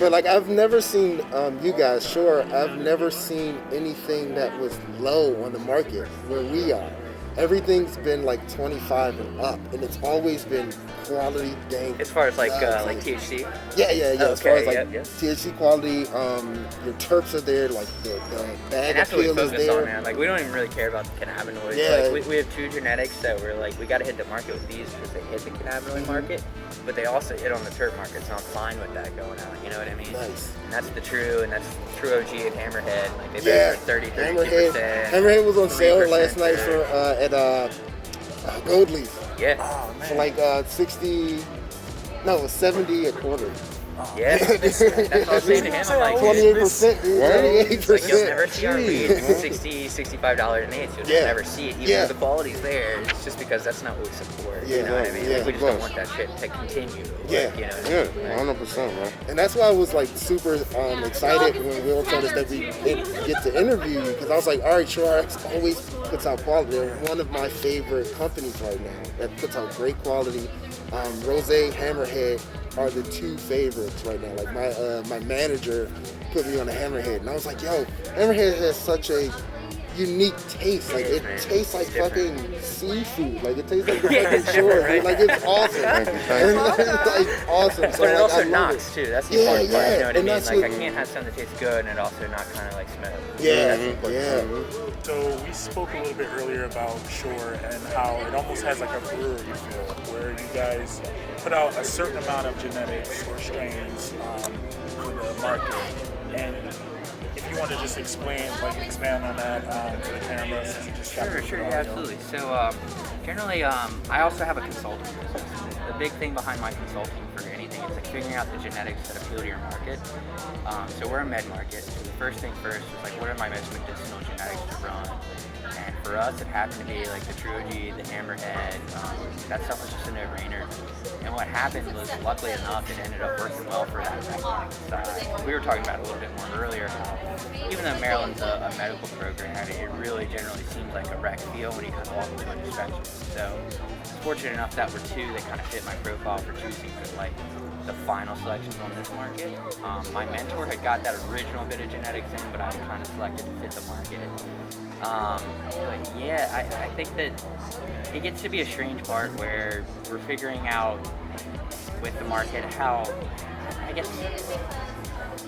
but like I've never seen you guys. Sure, I've never seen anything that was low on the market where we are. Everything's been like 25 and up, and it's always been quality dank. As far as like THC? Yeah. As far as like THC quality, your terps are there, like the bag and that's what we appeal is focus there. on, man. Like we don't even really care about the cannabinoids. Yeah. Like we have 2 genetics that we're like, we got to hit the market with these because they hit the cannabinoid market, but they also hit on the terp market, so I'm fine with that going out. You know what I mean? Nice. And that's the true OG at Hammerhead. Like they pay for 30, 32%. Hammerhead was on sale last night for at Gold Leaf. Yeah. Oh, man. For like 60. No, it was 70 a quarter. Yeah, that's what I was saying to him. I'm like, 28%, dude. 28%. like you'll never see our weed $60, $65 an eighth. You'll just never see it, even though the quality's there. It's just because that's not what we support. You know what I mean? Like, we just don't want that shit to continue. Yeah, you know, 100%, man. And that's why I was like super excited when Will told us that we get to interview you, because I was like, all right, SureRx always puts out quality. They're one of my favorite companies right now that puts out great quality. Rose, Hammerhead are the 2 favorites right now. Like my manager put me on a Hammerhead, and I was like, yo, Hammerhead has such a unique taste. Like it tastes like fucking seafood. Like it tastes like the fucking shore. Right? Like it's awesome. It's like awesome. So but it like, also I love knocks too. That's the important part. You know what I mean? that's Like I can't have something that tastes good and it also not kind of like smell. So we spoke a little bit earlier about Shure and how it almost has like a brewery feel, where you guys put out a certain amount of genetics or strains for the market. And if you want to just expand on that to the camera, since you just Sure, yeah, absolutely. So generally, I also have a consulting business. The big thing behind my consulting for anything is like figuring out the genetics that appeal to your market. So we're a med market. So the first thing first is like, what are my most medicinal genetics to run? And for us, it happened to be like the True OG, the Hammerhead. That stuff was just a no-brainer. And what happened was, luckily enough, it ended up working well for that technique side. We were talking about it a little bit more earlier, how even though Maryland's a medical program, it really generally seems like a rec field when you kind of walk into an inspection. So it's fortunate enough that we're 2 that kind of fit my profile for choosing for like the final selections on this market. My mentor had got that original bit of genetics in, but I kind of selected to fit the market. But yeah, I think that it gets to be a strange part where we're figuring out with the market how, I guess,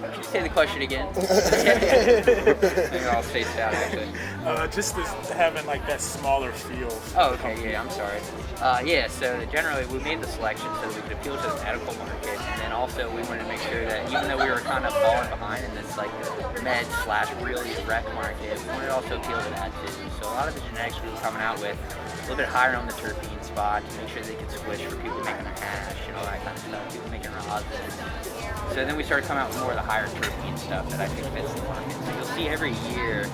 could you say the question again? Maybe I'll space it out actually. Just having like that smaller feel. Oh, okay, yeah, I'm sorry. So generally we made the selection so that we could appeal to the medical market, and then also we wanted to make sure that even though we were kind of falling behind in this like med/really rec market, we wanted to also appeal to that too. So a lot of the genetics we were coming out with a little bit higher on the terpene spot to make sure they could switch for people making their hash and all that kind of stuff, people making rosin. So then we started coming out with more of the higher terpene stuff that I think fits the market. So you'll see every year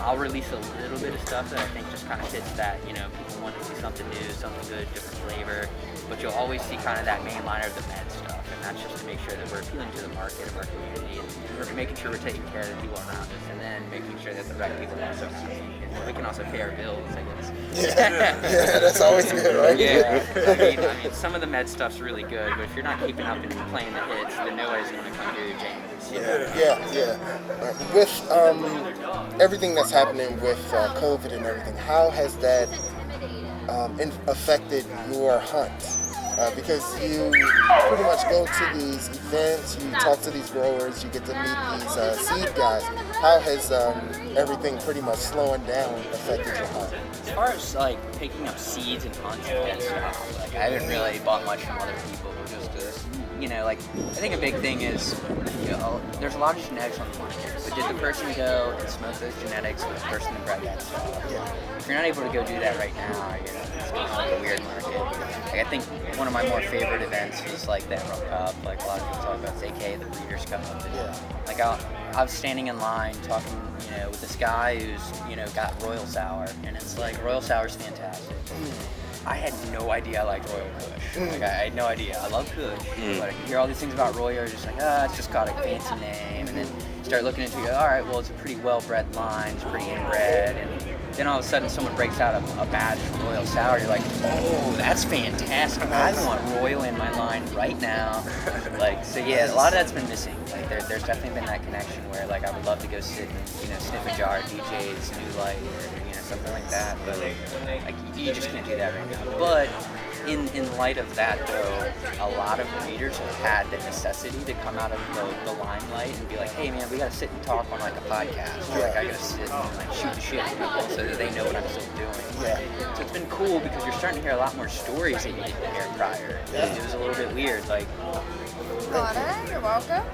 I'll release a little bit of stuff that I think just kind of fits that, you know, people want to see something new, something good, different flavor, but you'll always see kind of that main liner of the med stuff, and that's just to make sure that we're appealing to the market of our community, and we're making sure we're taking care of the people around us, and then making sure that the right people are also happy, and we can also pay our bills, I guess. Yeah, that's always good, right? Yeah, I mean, some of the med stuff's really good, but if you're not keeping up and playing the hits, then nobody's going to come to your jams. With everything that's happening with COVID and everything, how has that affected your hunt? Because you pretty much go to these events, you talk to these growers, you get to meet these seed guys. How has everything pretty much slowing down affected your hunt? As far as like picking up seeds and hunts and stuff, like I haven't really bought much from other people. You know, like I think a big thing is, you know, there's a lot of genetics on the market, but did the person go and smoke those genetics with the person that bred that stuff? Yeah. If you're not able to go do that right now, you know, it's kind of like a weird market. Like I think one of my more favorite events was like the Emerald Cup. Like a lot of people talk about, aka the Breeders' Cup. And, like I was standing in line talking, you know, with this guy who's, you know, got Royal Sour, and it's like Royal Sour's fantastic. I had no idea I liked Royal Kush. Like I had no idea. I love Kush, but you hear all these things about Royal, just like, it's just got a fancy name, and then you start looking into it, all right, well, it's a pretty well-bred line, it's pretty inbred, and then all of a sudden someone breaks out a badge from Royal Sour. You're like, oh, that's fantastic. I want Royal in my line right now. Like, so yeah, a lot of that's been missing. Like, there's definitely been that connection where, like, I would love to go sit and, sniff a jar at DJ's New Light or, something like that. But, like, you just can't do that right now. But in light of that, though, a lot of breeders have had the necessity to come out of the limelight and be like, hey, man, we got to sit and talk on, like, a podcast. Or, like, I got to sit and, like, shoot the shit with people so that they know what I'm still doing. Yeah. So it's been cool because you're starting to hear a lot more stories that you didn't hear prior. Yeah. It was a little bit weird. Like, Water, you're welcome.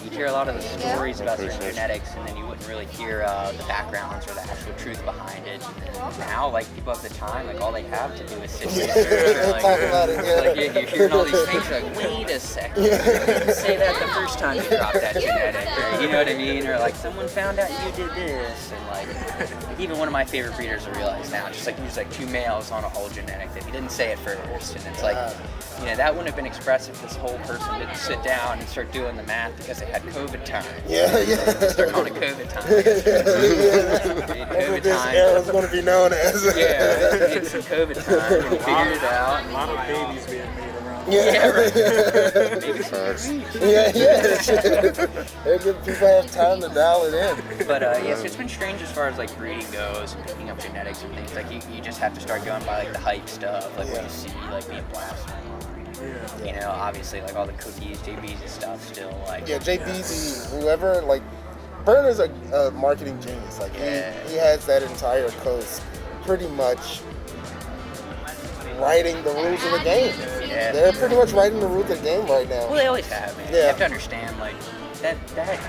You'd hear a lot of the stories about certain genetics, and then you wouldn't really hear the backgrounds or the actual truth behind it. And now, like, people have the time, like, all they have to do is sit and research. Or, like, talk about it, yeah. Like, you're hearing all these things, you're like, wait a second, you didn't say that the first time you dropped that genetic, or, you know what I mean? Or, like, someone found out you did this, and, like, even one of my favorite breeders I realize now, just, like, use, like, 2 males on a whole genetic that he didn't say it first, and it's like, that wouldn't have been expressed if this whole person didn't sit down and start doing the math because they had COVID time. Yeah. Start calling it COVID time. COVID This time. era is going to be known as. It's some COVID time. And we figured it out. A lot of babies being made around. Yeah, right. Maybe some They're good. People have time to dial it in. But so it's been strange as far as like breeding goes and picking up genetics and things. Like you just have to start going by like the hype stuff, like what you see like being blasted. Obviously like all the cookies, JBs and stuff still like. Yeah, JBZ, whoever, like, Burner's a marketing genius. Like, he has that entire coast pretty much writing the rules of the game. Yeah. They're pretty much writing the rules of the game right now. Well, they always have, man. Yeah. You have to understand, like, that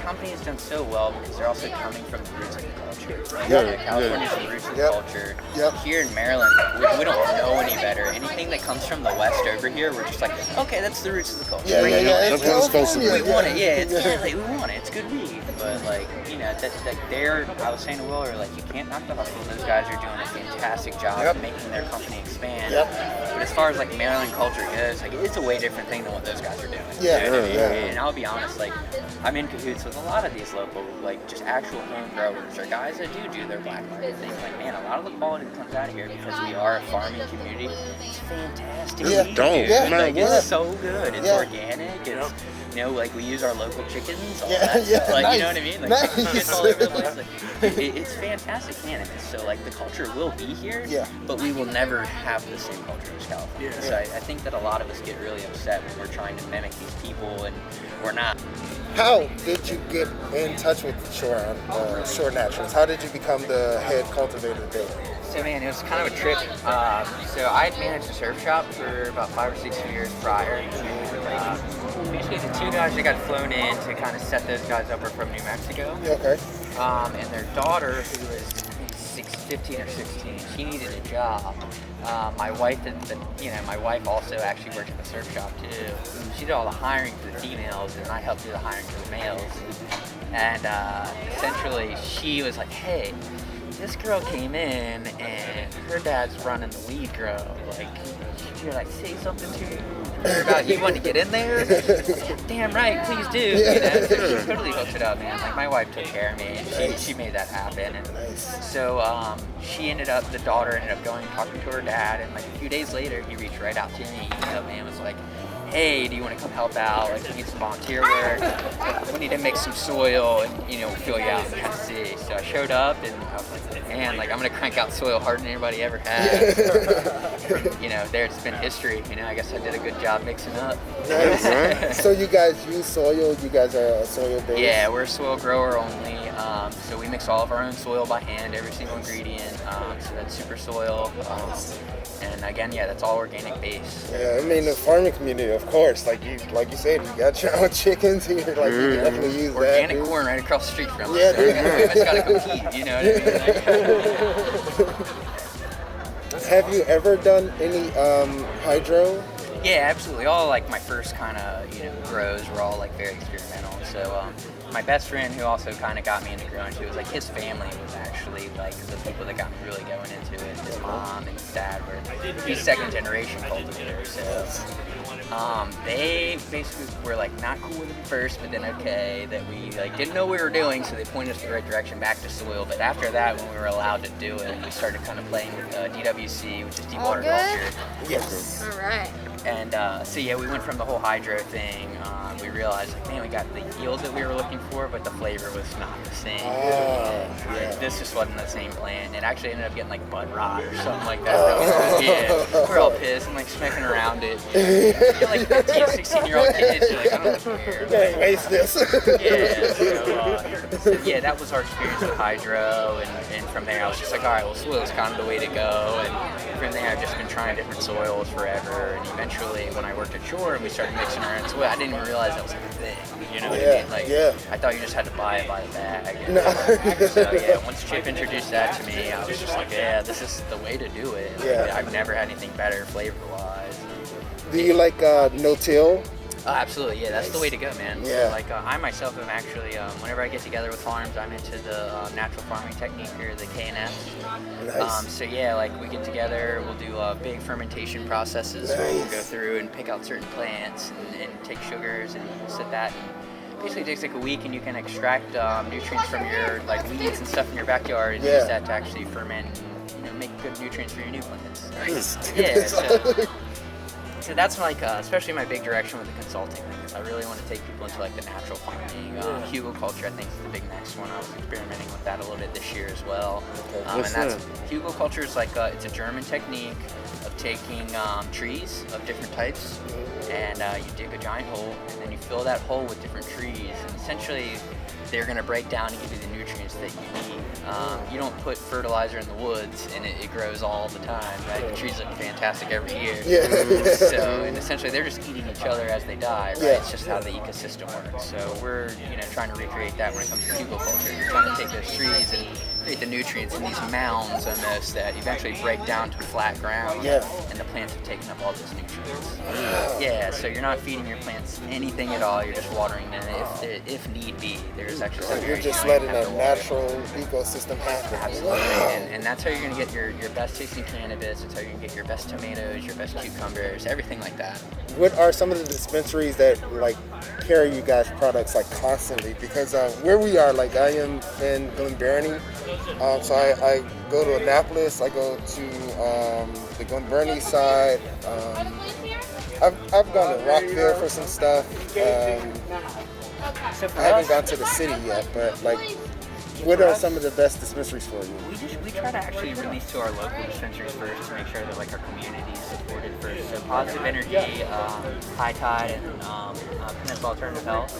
company has done so well because they're also coming from the roots of the culture. California's the roots of the culture. Here in Maryland, we don't know any better. Anything that comes from the West over here, we're just like, okay, that's the roots of the culture. It's California. We want it, we want it. It's good weed. But, like, I was saying to Will, like, you can't knock the hustle. Those guys are doing a fantastic job of making their company expand. But as far as, like, Maryland culture goes, like, it's a way different thing than what those guys are doing. And I'll be honest, like, I'm in cahoots with a lot of these local, like, just actual home growers or guys that do their black market thing. Like, man, a lot of the quality that comes out of here because we are a farming community. It's fantastic. It's so good. It's organic. It's like we use our local chickens, all that stuff. Like, you know what I mean? Like, chickens all over the place. Like, it's fantastic cannabis. So, like, the culture will be here, but we will never have the same culture as California. So I think that a lot of us get really upset when we're trying to mimic these people and we're not. How did you get in touch with Shore Naturals? How did you become the head cultivator there? So, man, it was kind of a trip. So I had managed a surf shop for about 5 or 6 years prior. Basically, the 2 guys that got flown in to kind of set those guys up were from New Mexico. Okay. And their daughter, who was 15 or 16, she needed a job. My wife, my wife also actually worked at the surf shop too. She did all the hiring for the females, and I helped do the hiring for the males. And essentially, she was like, "Hey, this girl came in, and her dad's running the weed grow. Like, you're like, say something to me about you want to get in there? Damn right, please do." So she totally hooked it up, man. Like, my wife took care of me, and she made that happen. And so the daughter ended up going and talking to her dad, and like a few days later, he reached right out to me. Man was like, "Hey, do you want to come help out? Like, we need some volunteer work. We need to mix some soil and, fill you out and kind of see." So I showed up, and I was like, man, like, I'm going to crank out soil harder than anybody ever has. There's been history. I guess I did a good job mixing up. Nice. So you guys use soil? You guys are a soil base? Yeah, we're a soil grower only. So we mix all of our own soil by hand, every single ingredient. So that's super soil. And again, that's all organic based. Yeah, I mean, the farming community, of course, like you said, you got your own chickens here, like you can definitely use organic that. corn right across the street from us. Yeah, We just gotta compete, you know what I mean? Have you ever done any hydro? Yeah, absolutely. All like my first kind of grows were all like very experimental. So my best friend, who also kind of got me into growing too, was like his family was actually like the people that got me really going into it. His mom and his dad were, he's second generation cultivator, so they basically were like not cool with it at first, but then okay, that we like didn't know what we were doing, so they pointed us in the right direction back to soil. But after that, when we were allowed to do it, we started kind of playing with DWC, which is deep water culture. Yes. All right. And so yeah, we went from the whole hydro thing. We realized like, man, we got the yield that we were looking for, but the flavor was not the same. Yeah. This just wasn't the same plant. It actually ended up getting like bud rot or something like that. Yeah, we're all pissed and like smacking around it. You're like 15, 16-year-old kids. You're like, I don't care. You can't waste this. So yeah, that was our experience with hydro, and from there I was just like, all right, well, soil is kind of the way to go. And from there I've just been trying different soils forever, and eventually when I worked at Shore and we started mixing our own soil, I didn't even realize that was like a thing. You know what I mean? Like, I thought you just had to buy it by the bag. No. So yeah, once Chip introduced that to me, I was just like, yeah, this is the way to do it. Like, I've never had anything better flavor-wise. Do you like no-till? Oh, absolutely, yeah, that's the way to go, man. Yeah. So, like, I myself am actually, whenever I get together with farms, I'm into the natural farming technique or the K&S. Nice. So yeah, like we get together, we'll do big fermentation processes where we'll go through and pick out certain plants and take sugars and sit that. Basically, it takes like a week, and you can extract nutrients from your like weeds and stuff in your backyard and use that to actually ferment and make good nutrients for your new plants. Nice. Yeah. So that's like, especially my big direction with the consulting thing, is I really want to take people into like the natural farming. Hugelculture, I think, is the big next one. I was experimenting with that a little bit this year as well. And that's hugelculture is like it's a German technique of taking trees of different types, and you dig a giant hole, and then you fill that hole with different trees, and essentially they're going to break down and give you the nutrients that you need. You don't put fertilizer in the woods and it grows all the time, right? The trees look fantastic every year. So, and essentially they're just eating each other as they die, right? It's just how the ecosystem works. So we're, trying to recreate that when it comes to hugelculture. You're trying to take those trees and create the nutrients in these mounds almost that eventually break down to flat ground, and the plants have taken up all those nutrients. So you're not feeding your plants anything at all. You're just watering them if need be. There's actually some You're just letting a natural ecosystem happen. Absolutely, and that's how you're going to get your best tasting cannabis. That's how you're going to get your best tomatoes, your best cucumbers, everything like that. What are some of the dispensaries that like carry you guys products like constantly? Because where we are, like I am in Glen Burnie, so I go to Annapolis, I go to the Glen Burnie side. I've gone to Rockville for some stuff. I haven't gone to the city yet, but like, what are some of the best dispensaries for you? We try to actually release to our local dispensaries first to make sure that like our community is supported first. So Positive Energy, High Tide, and Peninsula Alternative Health.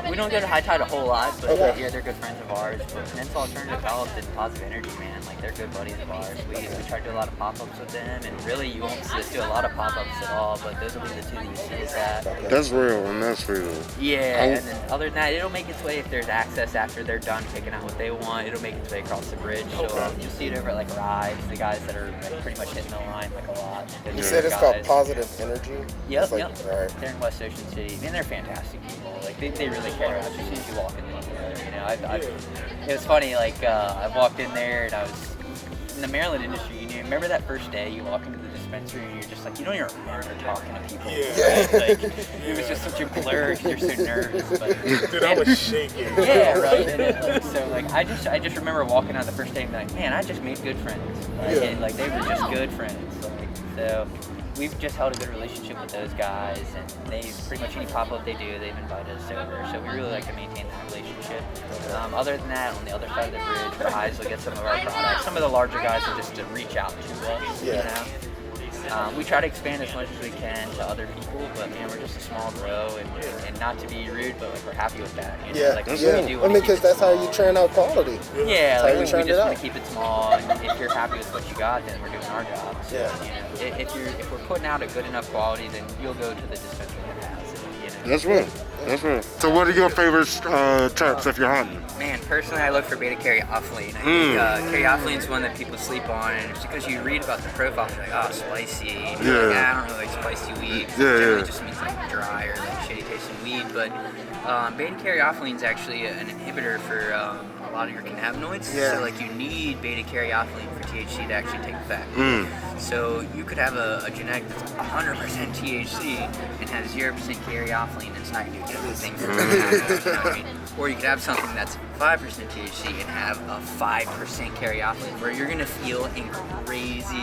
We don't go to High Tide a whole lot, but yeah, they're good friends of ours. But Peninsula Alternative Health and Positive Energy, man, like they're good buddies of ours. We try to do a lot of pop-ups with them, and really you won't see us do a lot of pop-ups at all, but those will be the two that you see us at. That's real, and that's real. Yeah, and then other than that, it'll make its way if there's access after they're done picking out what they want. It'll make its way across the bridge. So you'll see it over at like Rides, the guys that are like, pretty much hitting the line like a lot. You said it's called Positive Energy? Yep, like, yep. Right. They're in West Ocean City. Man, they're fantastic people. Like they really care about you as soon as you walk in there. It was funny. Like I walked in there and I was in the Maryland industry. Remember that first day you walk into the dispensary and you're just like, you don't even remember talking to people. Right? Like, it was just such a blur because you're so nervous. But, dude, I was shaking. Yeah, right. And so like I just remember walking out the first day and being like, man, I just made good friends. Right? And like they were just good friends. Like, so we've just held a good relationship with those guys, and they pretty much any pop-up they do, they've invited us over. So we really like to maintain that relationship. Other than that, on the other side of the bridge, guys will get some of our products. Some of the larger guys will just reach out to us. We try to expand as much as we can to other people, but man, we're just a small grow, and not to be rude, but like we're happy with that. Like, I mean, because that's how you churn out quality. Yeah, like we just want to keep it small, and if you're happy with what you got, then we're doing our job. So, if we're putting out a good enough quality, then you'll go to the dispensary that has it. That's right. That's right. So what are your favorite terps if you're hunting? Man, personally, I look for beta caryophyllene. I think caryophyllene is one that people sleep on, and it's because you read about the profile, you're like, oh, spicy. And you're like, I don't really like spicy weed. It generally just means like dry or like shitty tasting weed. But beta caryophyllene is actually an inhibitor for a lot of your cannabinoids. So like you need beta caryophyllene for THC to actually take effect. So you could have a genetic that's 100% THC and has 0% caryophyllene, and it's not going to do anything for the cannabinoids, you know what I mean? Or you could have something that's 5% THC and have a 5% caryophyllene, where you're going to feel crazy.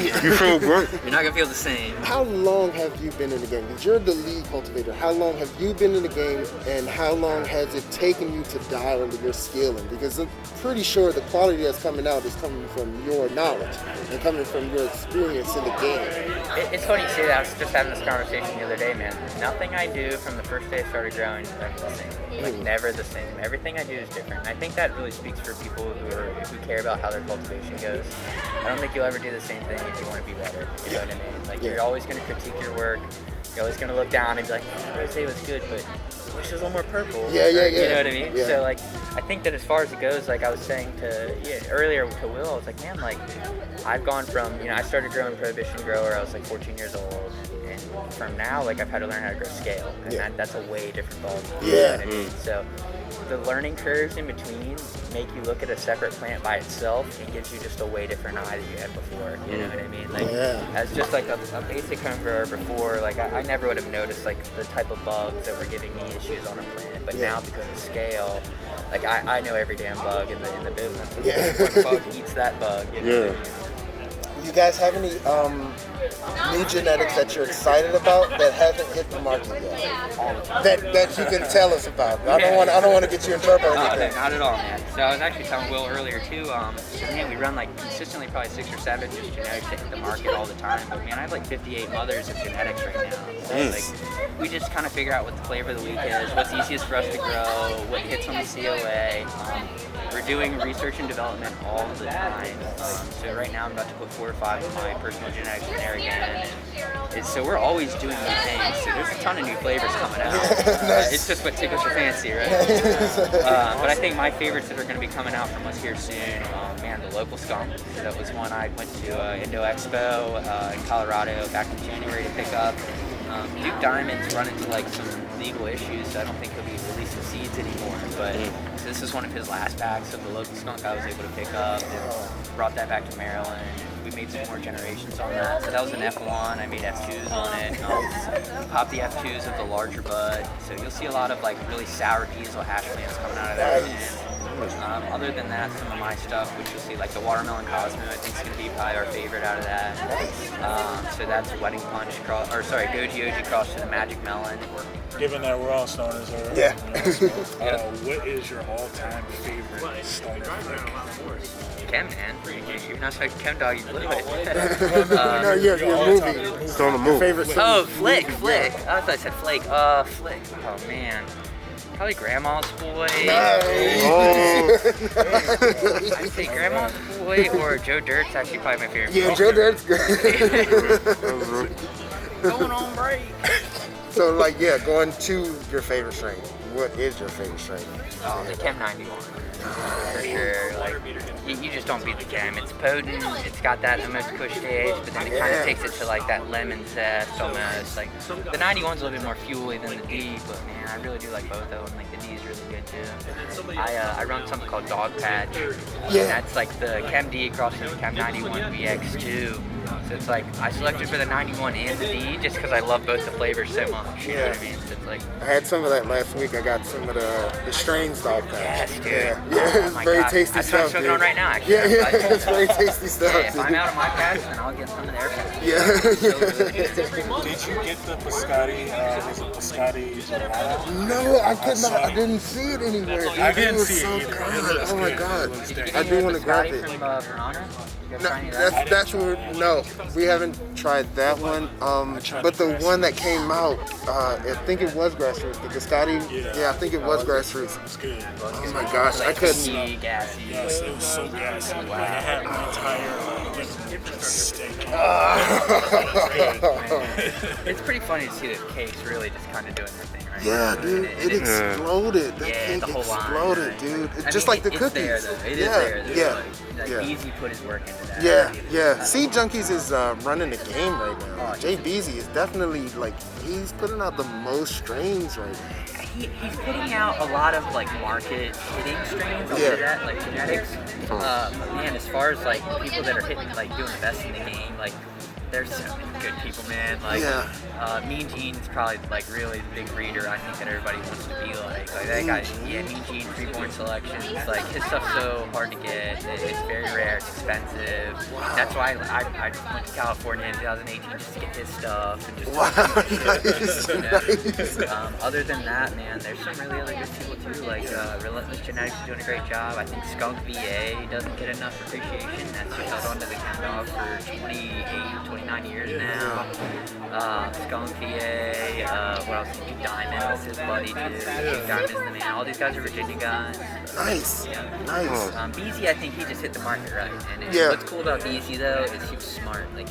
You feel great. You're not going to feel the same. How long have you been in the game? Because you're the lead cultivator. How long have you been in the game, and how long has it taken you to dial into your skilling? Because I'm pretty sure the quality that's coming out is coming from your knowledge and coming from your experience in the game. It's funny you say that. I was just having this conversation the other day, man. Nothing I do from the first day I started growing is ever the same. Like, never the same. Everything I do is different. And I think that really speaks for people who care about how their cultivation goes. I don't think you'll ever do the same thing if you want to be better. You know what I mean? Like, you're always going to critique your work. You're always going to look down and be like, rosé was good, but I wish it was a little more purple. You know what I mean? So, like, I think that as far as it goes, like I was saying earlier to Will, I was like, man, like, I've gone from, I started growing Prohibition grower, I was like 14 years old. And from now, like, I've had to learn how to grow scale. And that's a way different ball. You know what I mean? So the learning curves in between make you look at a separate plant by itself and gives you just a way different eye than you had before. You know what I mean? Like, as just like a basic home grower before, like, I never would have noticed, like, the type of bugs that were giving me issues on a plant. But now, because of scale, like, I know every damn bug in the business. What bug eats that bug? You know what I mean? You guys have any new genetics that you're excited about that haven't hit the market yet? That you can tell us about. I don't want to get you in trouble or anything. Not at all, man. So I was actually telling Will earlier too. So man, we run like consistently probably 6 or 7 just genetics that hit the market all the time. But man, I have like 58 mothers of genetics right now. So like, we just kind of figure out what the flavor of the week is, what's easiest for us to grow, what hits on the COA. We're doing research and development all the time. So right now I'm about to put 4 or 5 of my personal genetics in there again. So we're always doing new things. So there's a ton of new flavors coming out. It's just what tickles your fancy, right? But I think my favorites that are going to be coming out from us here soon, man, the local skunk. So that was one I went to Indo Expo in Colorado back in January to pick up. Duke Diamond's run into like some legal issues, so I don't think he'll be releasing seeds anymore. But so this is one of his last packs of the local skunk I was able to pick up and brought that back to Maryland. We made some more generations on that. So that was an F1. I made F2s on it. Popped the F2s of the larger bud. So you'll see a lot of like really sour diesel hash plants coming out of that. Other than that, some of my stuff, which you'll see, like the watermelon Cosmo, I think is going to be probably our favorite out of that. So that's Wedding Punch cross, or sorry, Goji Oji cross to the Magic Melon. Given that we're all stoners, what is your all-time favorite stoner flick? Chem, man. You're not like Chem Dog, you blew it. No, your movie. It's on the movie. Favorite Flick. I thought I said Flake. Flick. Oh, man. Probably Grandma's Boy. Oh. I'd say Grandma's Boy or Joe Dirt's actually probably my favorite. Yeah, Joe Dirt's good. Going on break. So, like, going to your favorite strain. What is your favorite strain? Oh, the Chem 91. For sure. Like, you just don't beat the Chem. It's potent. It's got that almost kush taste, but then it kind of takes it to like that lemon zest almost. Like the 91's a little bit more fuely than the D, but man, I really do like both of them. Like the D is really good too. I run something called Dog Patch. And that's like the Chem D across from the Chem 91 VX2. So it's like I selected for the 91 and the D just because I love both the flavors so much. You know what I mean? So it's like I had some of that last week. I got some of the strains Dog Patch. Yes, dude. Yeah, it's very tasty that's stuff. That's what I'm smoking on right now, actually. Yeah, it's very tasty stuff. Yeah, if I'm out of my patch, then I'll get some of their patch. Did you get the Piscotti? Was it Piscotti gelato? No, I could not. I didn't see it anywhere. I didn't see so it either. Good. Oh my god. Did you get I do want to grab Piscotti it. from Verona? No, that's where. No, No, we haven't tried that one. But the one that came out, I think it was grassroots. The Biscotti. Yeah, I think it was grassroots. It's good. Oh my gosh, I couldn't. Gassy. Yes, it was so gassy. Like, I had my entire steak. It's pretty funny to see the cakes really just kind of doing their thing, right? Yeah, dude, it exploded. That Yeah, cake the whole line, exploded, right? dude. I Just mean, like the it's cookies. There, though. It is yeah, there. yeah, Like yeah. Beezy put his work into that. Yeah. Seed Junkies is running the game right now. Oh, Jay Beezy is definitely like he's putting out the most strains right now. He's putting out a lot of like market hitting strains over Yeah. that, like genetics. But man, as far as like people that are hitting, like doing the best in the game, like there's so many good people, man. Like Mean Gene's probably like really the big breeder. I think that everybody wants to be like that guy. Yeah, Mean Gene, Freeborn Selections. Like his stuff's so hard to get. It's very rare. It's expensive. That's why I went to California in 2018 just to get his stuff and just. Nice. Other than that, man, there's some really other good people too. Like Relentless Genetics is doing a great job. I think Skunk VA doesn't get enough appreciation. That's held onto the cat dog for 29 years now. Skunk VA, what else? Duke Diamond is his buddy too. Duke Diamond's the man. All these guys are Virginia guys. Nice. Yeah. Nice. Beezy, I think he just hit the market right. And what's cool about Beezy though is he was smart. Like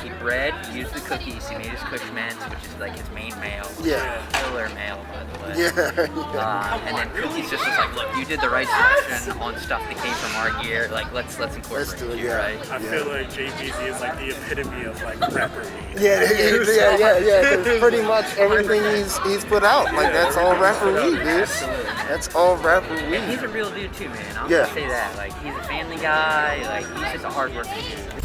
he bred, used the cookies, he made his Cushmans, which is like his main male. Yeah. Killer male, by the way. Yeah. And then Cookies just was like, look, you did the right selection on stuff that came from our gear. Like let's incorporate do it, you, yeah. right? I feel like Jay-Z is like the epitome of like rapper weed. Yeah. 'Cause pretty much everything he's put out, like that's all rapper weed, dude. That's all rapper And weed. he's a real dude too, man. I'm Yeah. gonna say that. Like he's a family guy. Like he's just a hard worker dude.